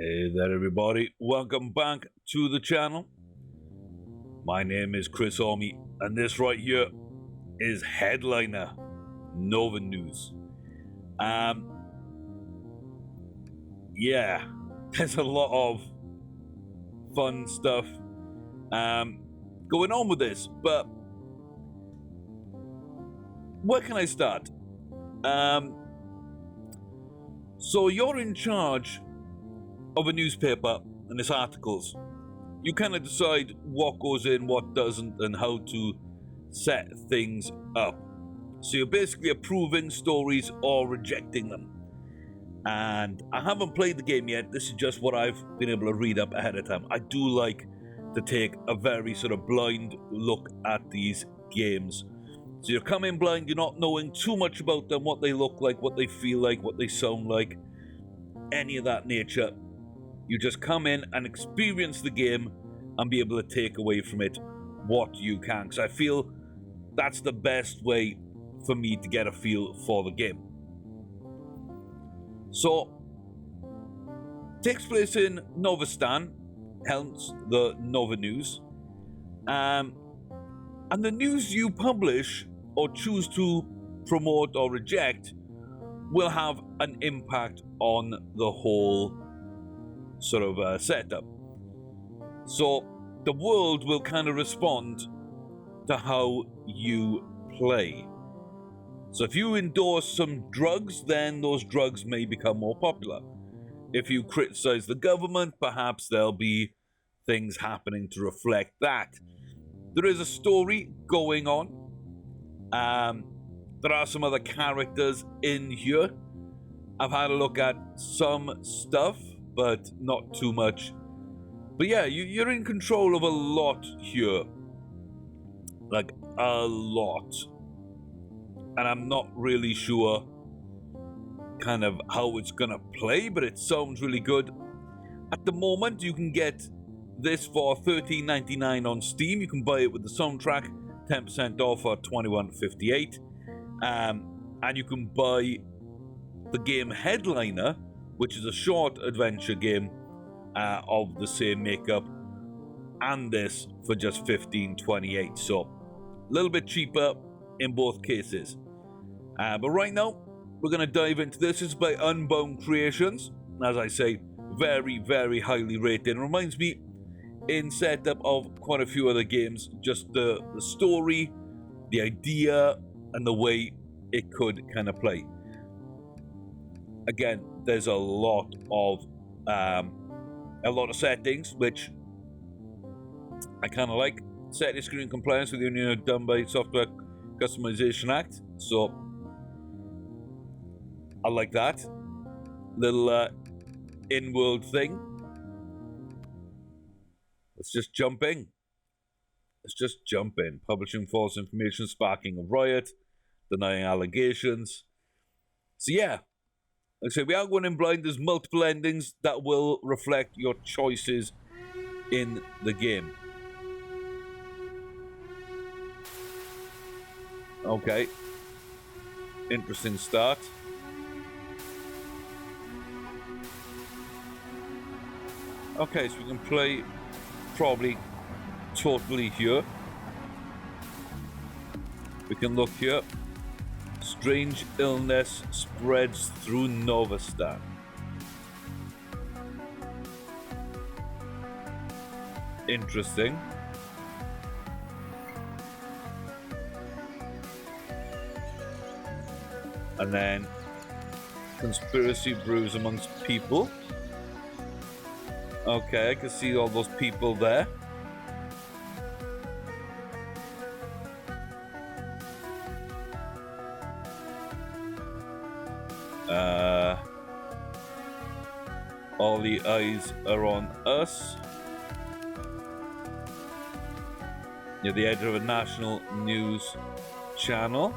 Hey there, everybody. Welcome back to the channel. My name is Chris Army, and this right here is Headliner Novinews. Yeah, there's a lot of fun stuff going on with this, but where can I start? So you're in charge of a newspaper and its articles. You kind of decide what goes in, what doesn't, and how to set things up. So you're basically approving stories or rejecting them. And I haven't played the game yet. This is just what I've been able to read up ahead of time. I do like to take a very sort of blind look at these games. So you're coming blind, you're not knowing too much about them, what they look like, what they feel like, what they sound like, any of that nature. You just come in and experience the game and be able to take away from it what you can. Because I feel that's the best way for me to get a feel for the game. So, takes place in Novistan, hence the Novinews. And the news you publish or choose to promote or reject will have an impact on the whole sort of setup. So the world will kind of respond to how you play. So if you endorse some drugs, then those drugs may become more popular. If you criticize the government, perhaps there'll be things happening to reflect that. There is a story going on. There are some other characters in here. I've had a look at some stuff, but not too much. But yeah, you're in control of a lot here. Like, a lot. And I'm not really sure kind of how it's gonna play, but it sounds really good. At the moment, you can get this for $13.99 on Steam. You can buy it with the soundtrack, 10% off for $21.58. And you can buy the game Headliner, which is a short adventure game of the same makeup, and this for just $15.28. So a little bit cheaper in both cases. But right now, we're going to dive into this. It's by Unbound Creations. As I say, very, very highly rated. It reminds me in setup of quite a few other games, just the story, the idea, and the way it could kind of play. Again, there's a lot of settings which I kind of like. Setting screen compliance with the Union done by Software Customization Act, so I like that little in-world thing. Let's just jump in. Publishing false information, sparking a riot, denying allegations. So yeah, like I say, we are going in blind. There's multiple endings that will reflect your choices in the game. Okay. Interesting start. Okay, so we can play probably totally here. We can look here. Strange illness spreads through Novistan. Interesting. And then conspiracy brews amongst people. Okay, I can see all those people there. All the eyes are on us. You're the editor of a national news channel.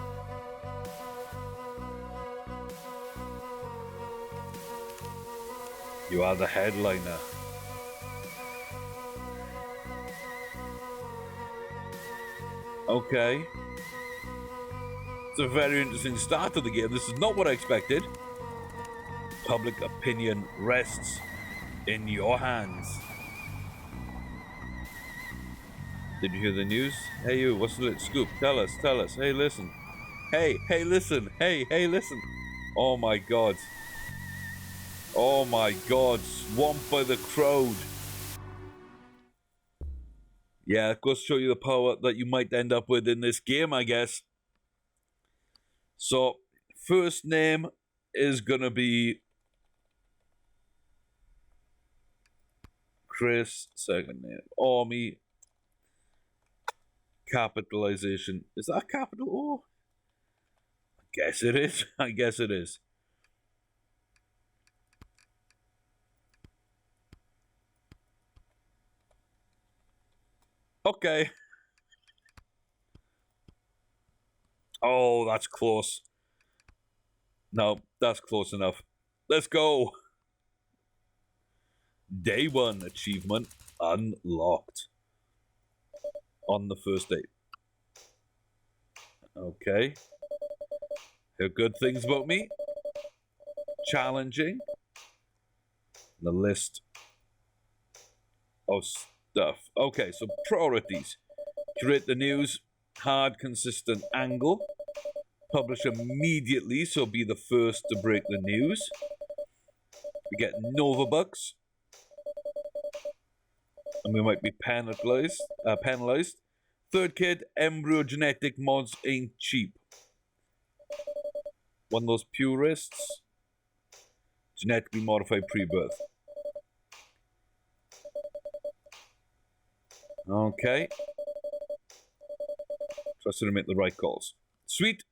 You are the headliner. Okay. It's a very interesting start to the game. This is not what I expected. Public opinion rests in your hands. Did you hear the news? Hey you, what's the lit scoop? Tell us. Hey, listen. Hey, listen. Hey, listen. Oh my god. Oh my god, swamped by the crowd. Yeah, it goes to show you the power that you might end up with in this game, I guess. So, first name is gonna be Chris. Second name, Army. Capitalization. Is that capital O? I guess it is. I guess it is. Okay. Oh, that's close. No, that's close enough. Let's go. Day 1 achievement unlocked. On the first date. Okay. Heard good things about me. Challenging. The list of stuff. Okay, so priorities. Curate the news. Hard, consistent angle. Publish immediately, so be the first to break the news. We get Nova bucks. And we might be penalized. Third kid, embryo genetic mods ain't cheap. One of those purists. Genetically modified pre-birth. Okay. Trust her to make the right calls. Sweet.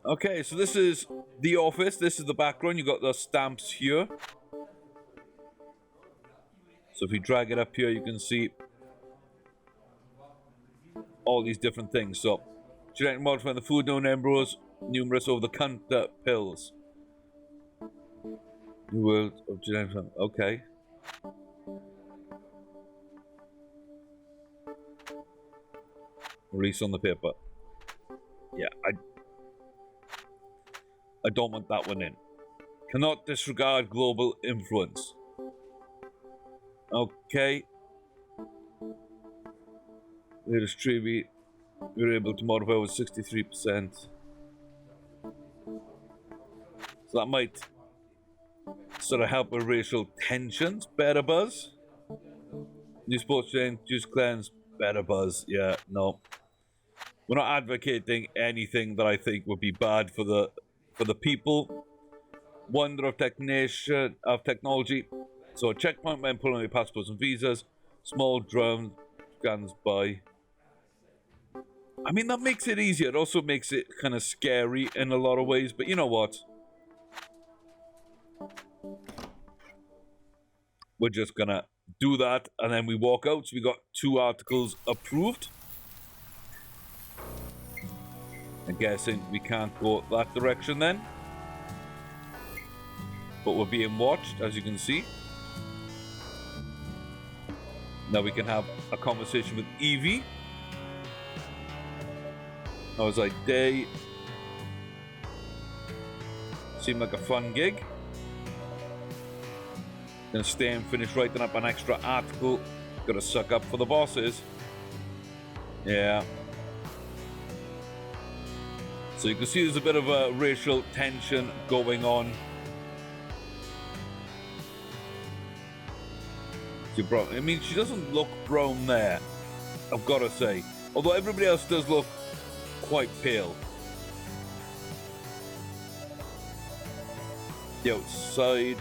Okay, so this is the office. This is the background. You got the stamps here. So if you drag it up here, you can see all these different things. So, genetic modifying the food, known embryos, numerous over-the-counter pills. New world of genetic. Okay. Release on the paper. Yeah, I don't want that one in. Cannot disregard global influence. Okay. We distribute. We were able to modify over 63%. So that might sort of help with racial tensions. Better buzz. New sports change, juice cleanse, better buzz. Yeah, no. We're not advocating anything that I think would be bad for the people. Wonder of technology. So a checkpoint when pulling your passports and visas. Small drone scans by. I mean, that makes it easier. It also makes it kind of scary in a lot of ways. But you know what? We're just gonna do that, and then we walk out. So we got 2 articles approved. I'm guessing we can't go that direction then. But we're being watched, as you can see. Now we can have a conversation with Evie. How was like day? Seemed like a fun gig. Gonna stay and finish writing up an extra article. Gotta suck up for the bosses. Yeah. So you can see there's a bit of a racial tension going on. I mean, she doesn't look brown there, I've got to say. Although everybody else does look quite pale. The outside.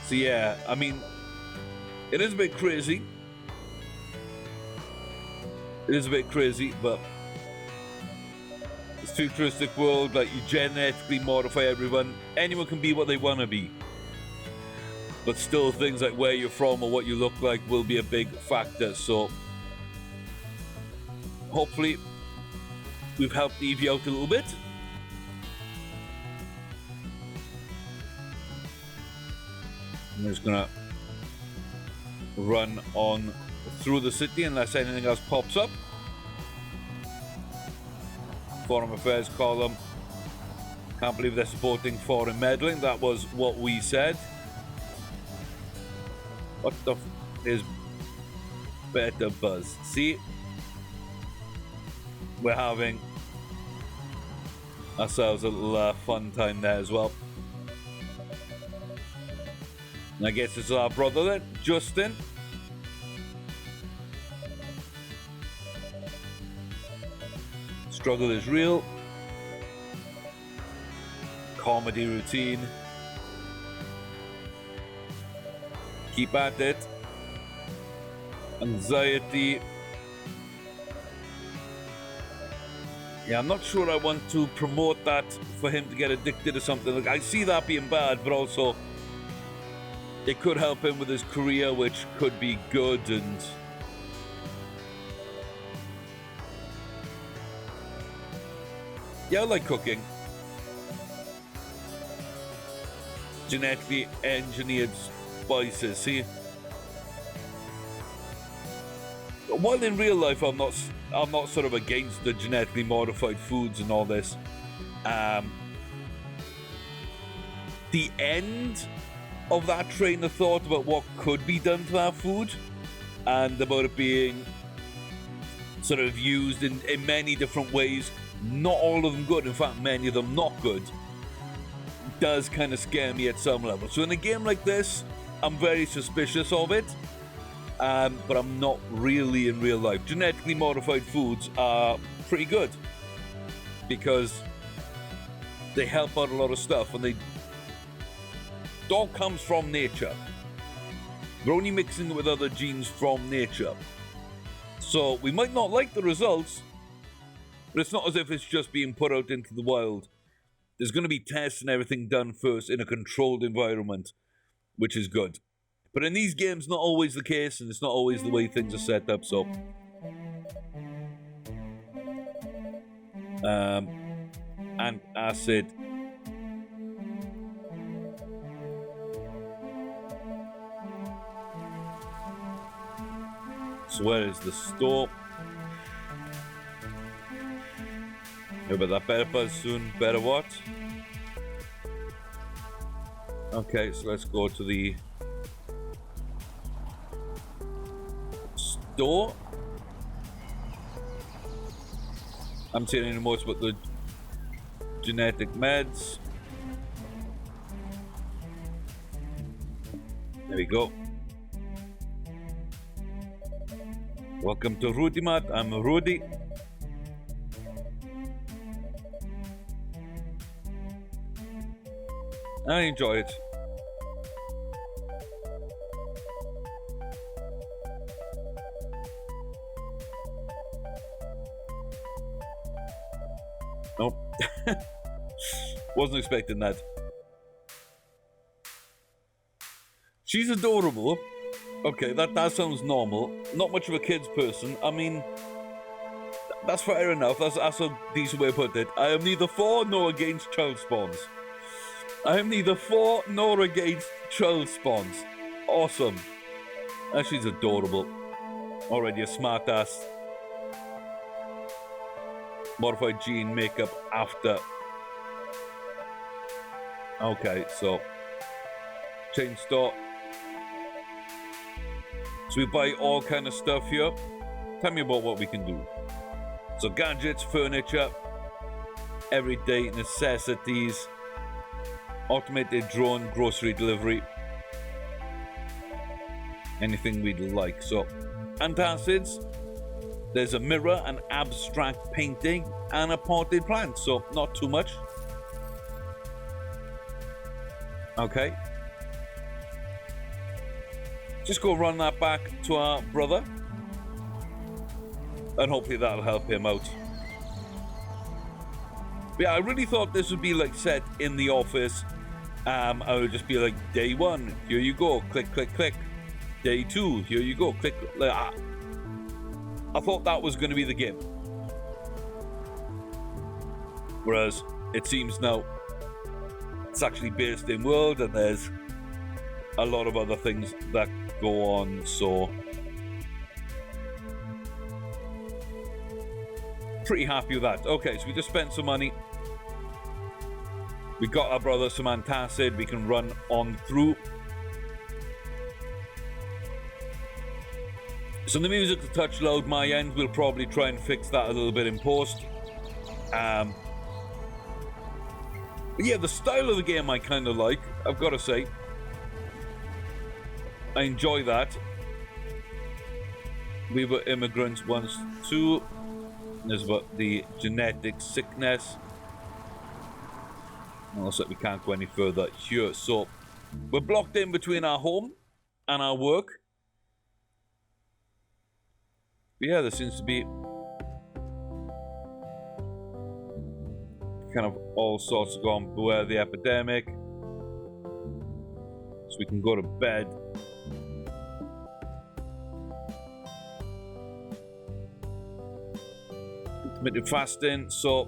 So yeah, I mean, it is a bit crazy. It is a bit crazy, but it's futuristic world, like you genetically modify everyone. Anyone can be what they want to be. But still, things like where you're from or what you look like will be a big factor. So hopefully we've helped Evie out a little bit. I'm just gonna run on through the city unless anything else pops up. Foreign Affairs column. Can't believe they're supporting foreign meddling. That was what we said. What the is better buzz? See? We're having ourselves a little fun time there as well. And I guess it's our brother then, Justin. Struggle is real. Comedy routine. Keep at it. Anxiety. Yeah, I'm not sure I want to promote that for him to get addicted to something. Like, I see that being bad, but also it could help him with his career, which could be good. And yeah, I like cooking. Genetically engineered spices. See, while in real life I'm not sort of against the genetically modified foods and all this. The end of that train of thought about what could be done to that food and about it being sort of used in many different ways, not all of them good, in fact many of them not good, does kind of scare me at some level. So in a game like this, I'm very suspicious of it, but I'm not really in real life. Genetically modified foods are pretty good because they help out a lot of stuff, and it all comes from nature. We're only mixing it with other genes from nature. So we might not like the results, but it's not as if it's just being put out into the wild. There's going to be tests and everything done first in a controlled environment, which is good. But in these games, not always the case, and it's not always the way things are set up, so... Antacid. So where is the store? Maybe that better buzz soon. Better what? Okay, so let's go to the store. I'm seeing any more about the genetic meds. There we go. Welcome to Rudy Mat. I'm Rudy. I enjoy it. Nope. Wasn't expecting that. She's adorable. Okay, that sounds normal. Not much of a kid's person. I mean, that's fair enough. That's a decent way to put it. I am neither for nor against child spawns. I am neither for nor against child spawns. Awesome. And she's adorable. Already a smart ass. Modified gene makeup after. Okay, so chain store. So we buy all kind of stuff here. Tell me about what we can do. So gadgets, furniture, everyday necessities, automated drone, grocery delivery, anything we'd like. So antacids, there's a mirror, an abstract painting, and a potted plant. So not too much. Okay. Just go run that back to our brother, and hopefully that'll help him out. But yeah, I really thought this would be like set in the office. I would just be like, day 1, here you go, click, click, click. Day 2, here you go, click. I thought that was going to be the game. Whereas it seems now it's actually based in world, and there's a lot of other things that go on, so pretty happy with that. Okay, so we just spent some money. We got our brother some antacid. We can run on through. So the music's a touch loud. My end, we'll probably try and fix that a little bit in post. But yeah, the style of the game I kind of like, I've got to say. I enjoy that. We were immigrants once too. There's about the genetic sickness. And looks like we can't go any further here. So we're blocked in between our home and our work. But yeah, there seems to be kind of all sorts of going. Beware the epidemic. So we can go to bed. Intermittent fasting, so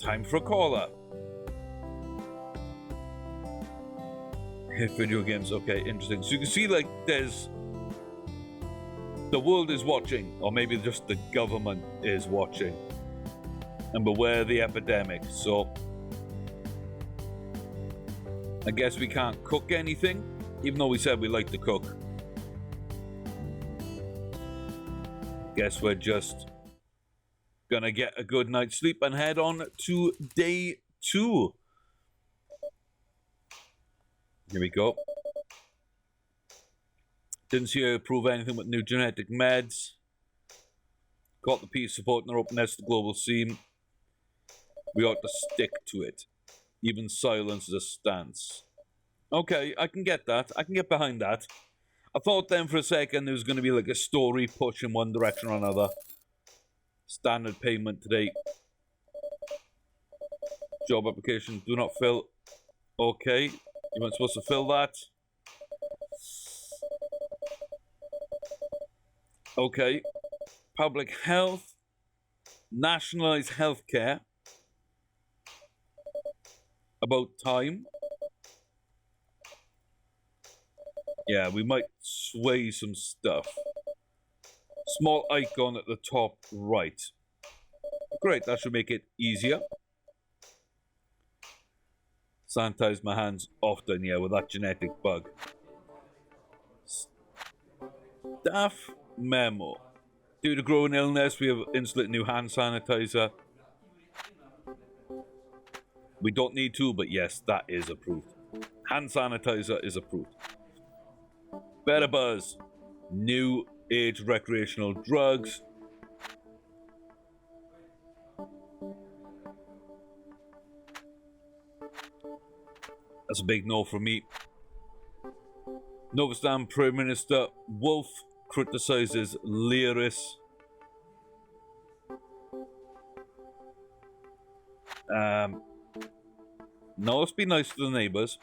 time for a caller. Hit video games, okay, interesting. So you can see like there's the world is watching, or maybe just the government is watching. And beware the epidemic. So I guess we can't cook anything, even though we said we like to cook. Guess we're just gonna get a good night's sleep and head on to day 2. Here we go. Didn't see her prove anything with new genetic meds. Got the peace support and their openness to the global scene. We ought to stick to it. Even silence is a stance. Okay, I can get that. I can get behind that. I thought then for a second there was going to be like a story push in one direction or another. Standard payment today. Job application, do not fill. Okay, you weren't supposed to fill that. Okay, public health, nationalize healthcare. About time. Yeah, we might sway some stuff. Small icon at the top right. Great, that should make it easier. Sanitize my hands often, yeah, with that genetic bug. Staff memo. Due to growing illness, we have installed new hand sanitizer. We don't need to, but yes, that is approved. Hand sanitizer is approved. Better buzz. New age recreational drugs. That's a big no from me. Novinews Prime Minister Wolf criticizes Lyris. No, let's be nice to the neighbors.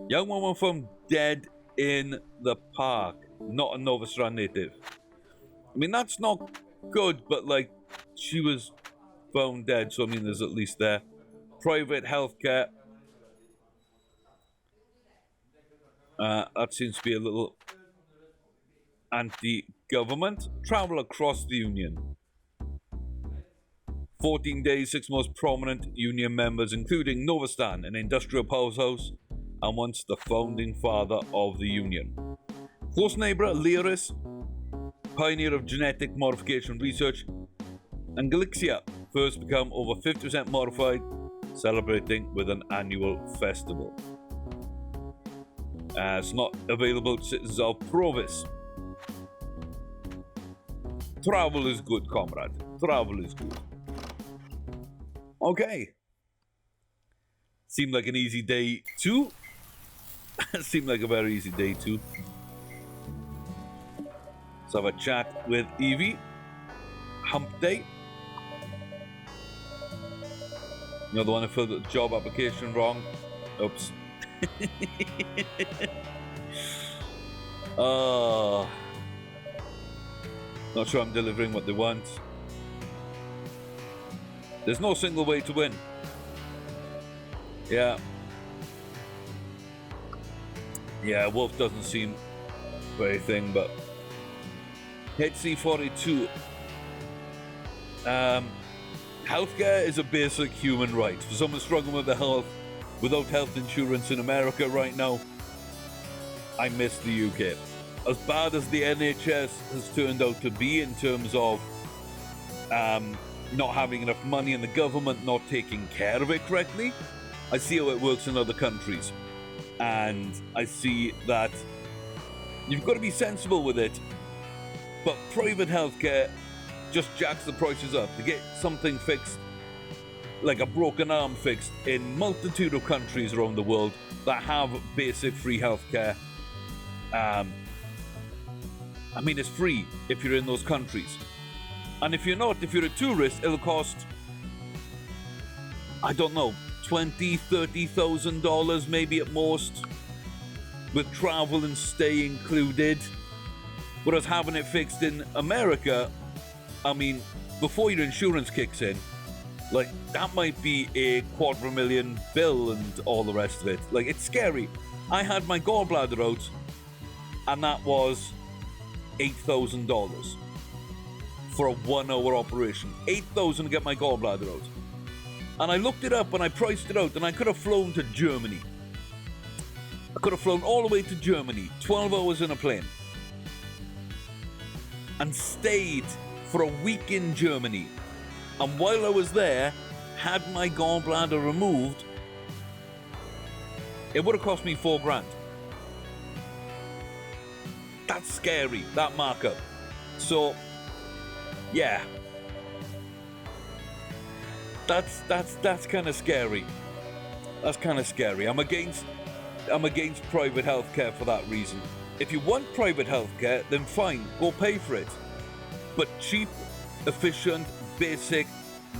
Young woman found dead in the park. Not a Nova Strand native. I mean, that's not good, but like, she was found dead, so I mean, there's at least there. Private healthcare. That seems to be a little anti-government. Travel across the union. 14 days, 6 most prominent union members, including Novastan, an industrial powerhouse, and once the founding father of the union. Close neighbor, Lyris, pioneer of genetic modification research, and Galixia, first become over 50% modified, celebrating with an annual festival. It's not available to citizens of Provis. Travel is good, comrade. Travel is good. Okay. Seemed like an easy day too. Seemed like a very easy day too. Let's have a chat with Evie. Hump day. You're the one who filled the job application wrong. Oops. Not sure I'm delivering what they want. There's no single way to win. Yeah, Wolf doesn't seem very thing, but hit C42. Healthcare is a basic human right. For someone struggling with their health, without health insurance in America right now, I miss the UK. As bad as the NHS has turned out to be in terms of not having enough money and the government not taking care of it correctly, I see how it works in other countries. And I see that you've got to be sensible with it, but private healthcare just jacks the prices up. To get something fixed, like a broken arm fixed, in multitude of countries around the world that have basic free healthcare. I mean, it's free if you're in those countries. And if you're not, if you're a tourist, it'll cost, I don't know, $20,000, $30,000 maybe at most, with travel and stay included. Whereas having it fixed in America, I mean, before your insurance kicks in, like, that might be a $250,000 bill and all the rest of it. Like, it's scary. I had my gallbladder out, and that was $8,000 for a 1 hour operation. $8,000 to get my gallbladder out. And I looked it up and I priced it out, and I could have flown to Germany. I could have flown all the way to Germany, 12 hours in a plane, and stayed for a week in Germany. And while I was there, had my gallbladder removed, it would have cost me $4,000. That's scary, that markup. So, yeah. That's kind of scary. That's kind of scary. I'm against private healthcare for that reason. If you want private healthcare, then fine, go pay for it. But cheap, efficient, basic,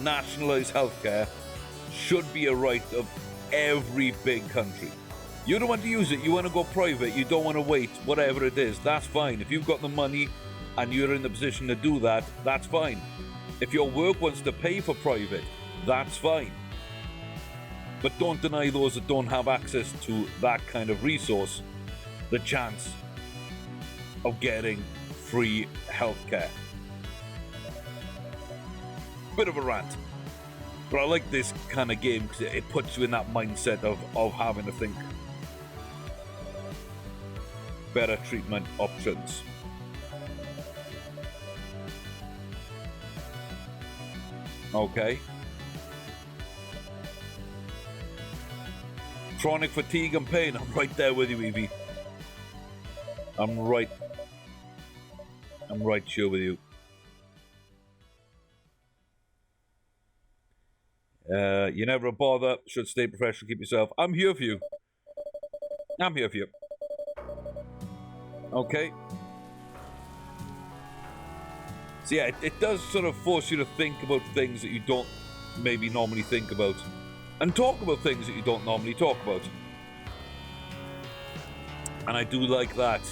nationalized healthcare should be a right of every big country. You don't want to use it, you want to go private, you don't want to wait, whatever it is, that's fine. If you've got the money and you're in the position to do that, that's fine. If your work wants to pay for private, that's fine. But don't deny those that don't have access to that kind of resource the chance of getting free healthcare. Bit of a rant, but I like this kind of game because it puts you in that mindset of having to think better treatment options. Okay. Chronic fatigue and pain. I'm right there with you, Evie. I'm right here with you. You never bother. Should stay professional. Keep yourself. I'm here for you. I'm here for you. Okay. So yeah, it does sort of force you to think about things that you don't maybe normally think about, and talk about things that you don't normally talk about. And I do like that.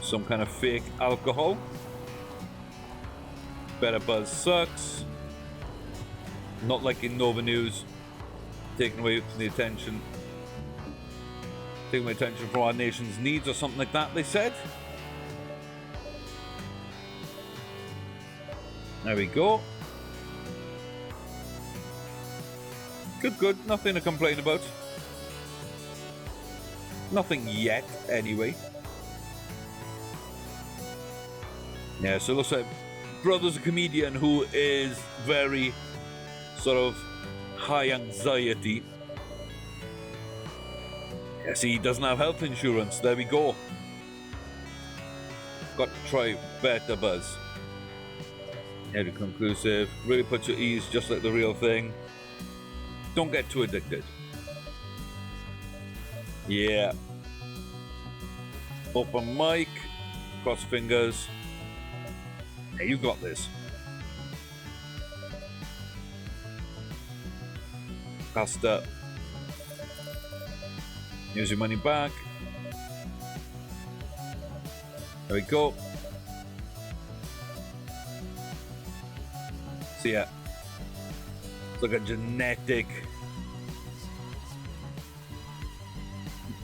Some kind of fake alcohol. Better buzz sucks. Not like in Novinews, taking away the attention. Taking away attention from our nation's needs or something like that, they said. There we go. Good. Nothing to complain about. Nothing yet, anyway. Yeah, so it looks like brother's a comedian who is very sort of high anxiety. Yeah, see, he doesn't have health insurance. There we go. Got to try better buzz. Very conclusive. Really puts you at ease, just like the real thing. Don't get too addicted. Yeah. Open mic. Cross fingers. Hey, you got this. Pasta. Here's your money back. There we go. So yeah, it's like a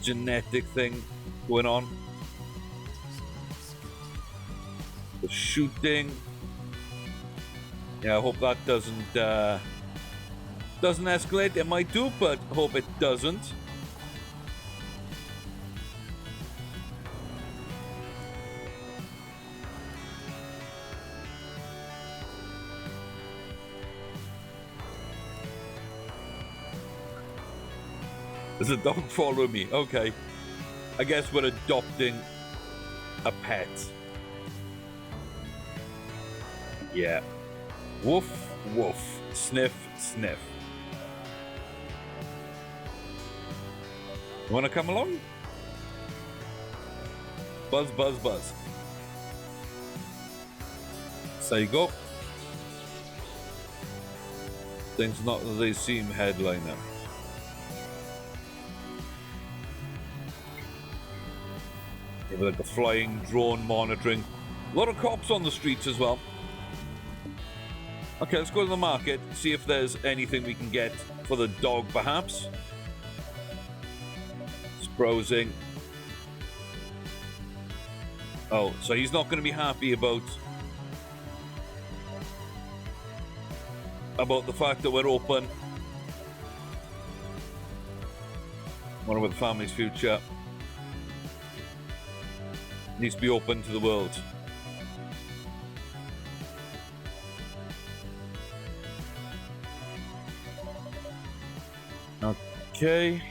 genetic thing going on. The shooting. Yeah, I hope that doesn't escalate. It might do, but hope it doesn't. There's a dog following me. Okay. I guess we're adopting a pet. Yeah. Woof, woof. Sniff, sniff. You want to come along? Buzz, buzz, buzz. So you go. Things not that they seem headliner. Like a flying drone monitoring. A lot of cops on the streets as well. Okay, let's go to the market, see if there's anything we can get for the dog, perhaps. It's browsing. Oh, so he's not going to be happy about the fact that we're open. What about the family's future? Needs to be open to the world. Okay.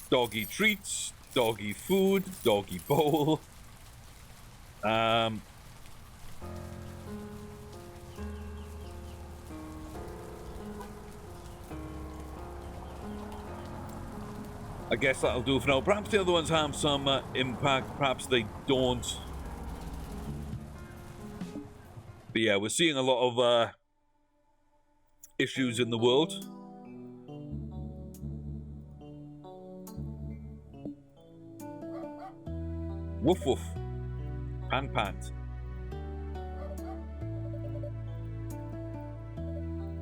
Doggy treats, doggy food, doggy bowl. I guess that'll do for now. Perhaps the other ones have some impact, perhaps they don't. But yeah, we're seeing a lot of issues in the world. Woof woof. Pant pant.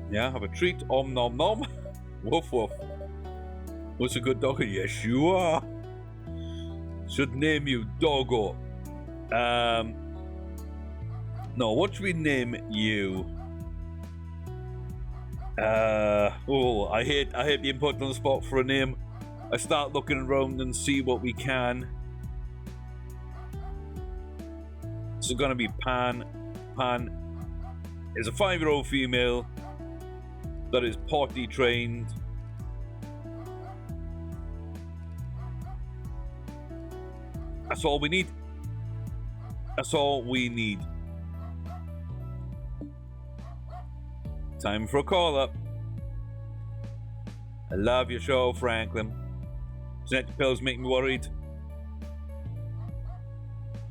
Yeah, have a treat. Om nom nom. Woof woof. What's a good dog? Yes, you are. Should name you Doggo. No, what should we name you? I hate being put on the spot for a name. I start looking around and see what we can. So it's gonna be Pan. Pan is a 5-year-old female that is potty trained. That's all we need. That's all we need. Time for a call up. I love your show, Franklin. Genetic pills make me worried.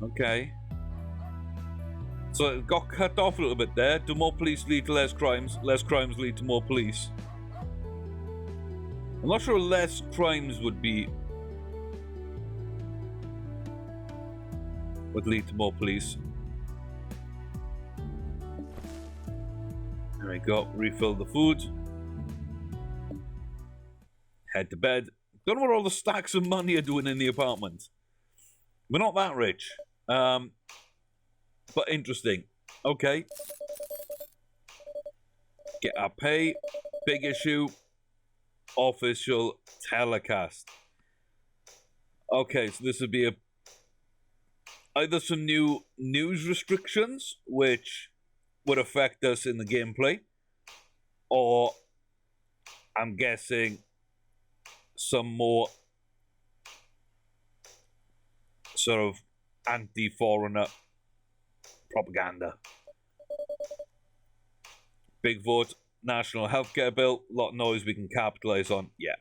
Okay. So it got cut off a little bit there. Do more police lead to less crimes? Less crimes lead to more police. I'm not sure less crimes would lead to more police. There we go. Refill the food. Head to bed. Don't know what all the stacks of money are doing in the apartment. We're not that rich. But interesting. Okay. Get our pay. Big issue. Official telecast. Okay, so this would be either some new news restrictions, which would affect us in the gameplay, or I'm guessing some more sort of anti-foreigner propaganda. Big vote, national healthcare bill, a lot of noise we can capitalize on. Yeah.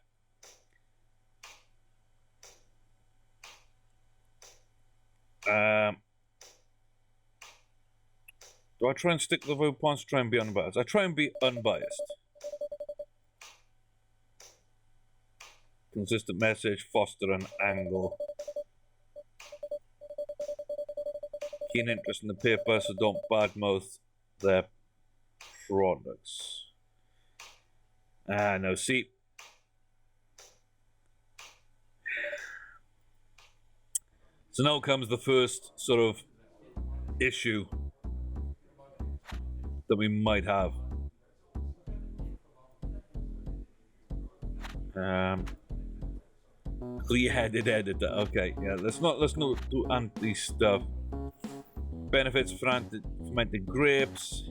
Do I try and stick to the viewpoints or try and be unbiased? I try and be unbiased. Consistent message, foster an angle. Keen interest in the paper, so don't badmouth their products. No, see. So now comes the first sort of issue that we might have. Clear-headed editor. Okay, yeah. Let's not do anti stuff. Benefits fermented grapes.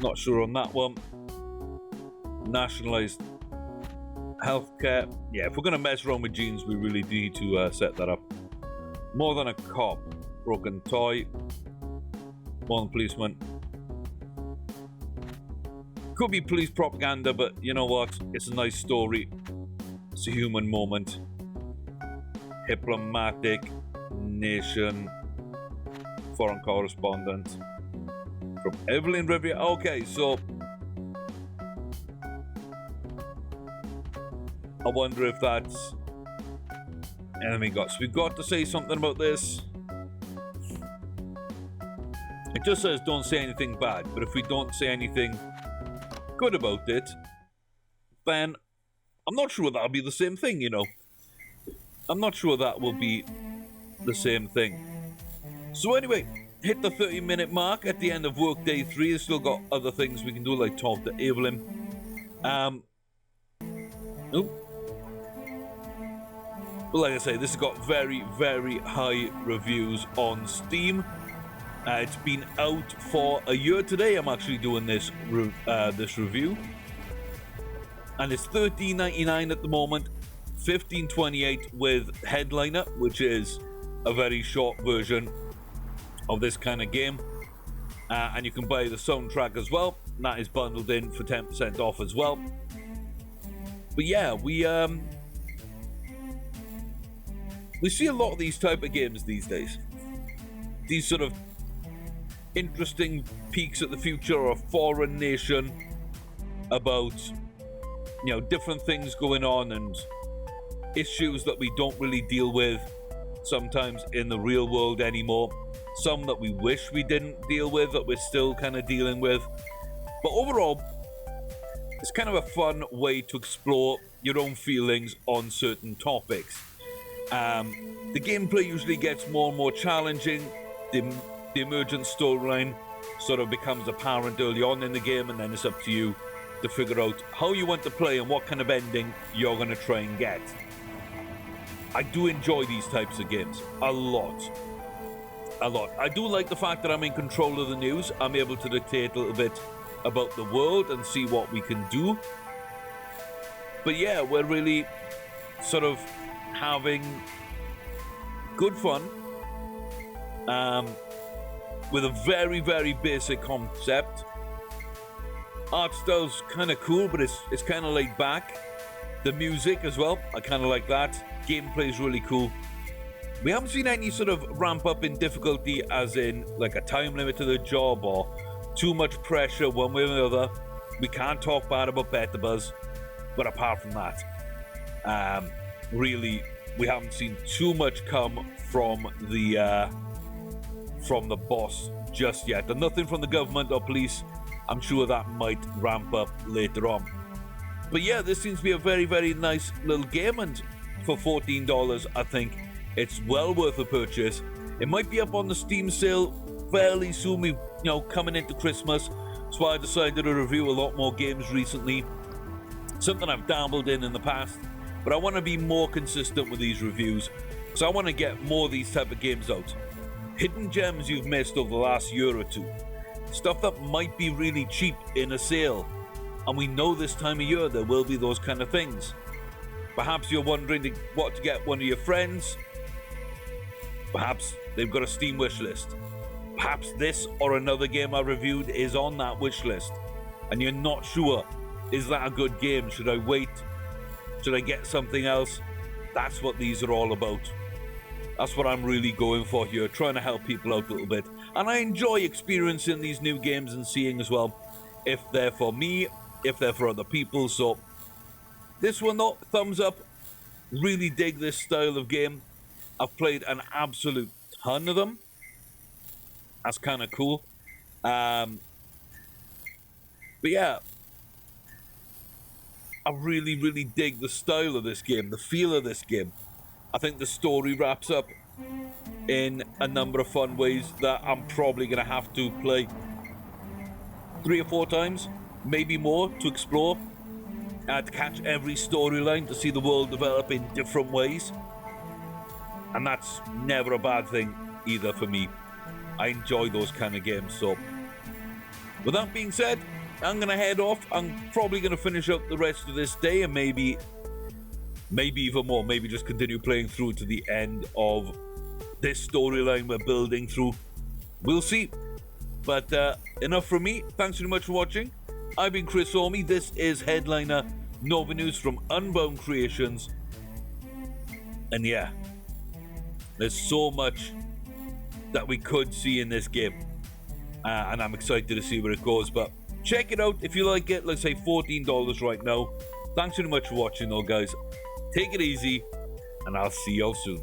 Not sure on that one. Nationalized healthcare. Yeah, if we're gonna mess around with genes, we really need to set that up. More than a cop. Broken toy. More than policeman. Could be police propaganda, but you know what? It's a nice story. It's a human moment. Diplomatic nation. Foreign correspondent. From Evelyn Riviera. Okay, so I wonder if that's enemy got. So we've got to say something about this. It just says don't say anything bad, but if we don't say anything good about it, then I'm not sure that'll be the same thing, you know. I'm not sure that will be the same thing. So anyway, hit the 30-minute mark at the end of work day 3. We've still got other things we can do, like talk to Evelyn. But like I say, this has got very, very high reviews on Steam. It's been out for a year today. I'm actually doing this review. And it's $13.99 at the moment, $15.28 with Headliner, which is a very short version of this kind of game. And you can buy the soundtrack as well. And that is bundled in for 10% off as well. But yeah, we see a lot of these type of games these days. These sort of interesting peeks at the future of a foreign nation about, you know, different things going on and issues that we don't really deal with sometimes in the real world anymore. Some that we wish we didn't deal with that we're still kind of dealing with. But overall, it's kind of a fun way to explore your own feelings on certain topics. The gameplay usually gets more and more challenging. The emergent storyline sort of becomes apparent early on in the game, and then it's up to you to figure out how you want to play and what kind of ending you're going to try and get. I do enjoy these types of games a lot. I do like the fact that I'm in control of the news. I'm able to dictate a little bit about the world and see what we can do. But yeah, we're really sort of having good fun with a very, very basic concept. Art style's kind of cool, but it's kind of laid back. The music as well, I kind of like that. Gameplay's really cool. We haven't seen any sort of ramp up in difficulty, as in like a time limit to the job or too much pressure one way or another. We can't talk bad about Betabuzz, but apart from that, really, we haven't seen too much come from the boss just yet. And nothing from the government or police. I'm sure that might ramp up later on. But yeah, this seems to be a very, very nice little game, and for $14, I think it's well worth a purchase. It might be up on the Steam sale fairly soon. We, coming into Christmas, so I decided to review a lot more games recently. Something I've dabbled in the past, but I want to be more consistent with these reviews, because I want to get more of these type of games out. Hidden gems you've missed over the last year or two. Stuff that might be really cheap in a sale. And we know this time of year there will be those kind of things. Perhaps you're wondering what to get one of your friends. Perhaps they've got a Steam wish list. Perhaps this or another game I reviewed is on that wish list, and you're not sure, is that a good game? Should I wait? Should I get something else? That's what these are all about. That's what I'm really going for here, trying to help people out a little bit. And I enjoy experiencing these new games and seeing as well if they're for me, if they're for other people. So this one though, thumbs up. Really dig this style of game. I've played an absolute ton of them. That's kind of cool. But yeah, I really, really dig the style of this game, the feel of this game. I think the story wraps up in a number of fun ways that I'm probably going to have to play 3 or 4 times, maybe more, to explore, to catch every storyline, to see the world develop in different ways. And that's never a bad thing either for me. I enjoy those kind of games. So with that being said, I'm going to head off. I'm probably going to finish up the rest of this day, and maybe even more. Maybe just continue playing through to the end of this storyline we're building through. We'll see. But enough from me. Thanks very much for watching. I've been Chris Orme. This is Headliner Novinews from Unbound Creations. And yeah, there's so much that we could see in this game. And I'm excited to see where it goes. But check it out if you like it. Let's say $14 right now. Thanks very much for watching though, guys. Take it easy, and I'll see y'all soon.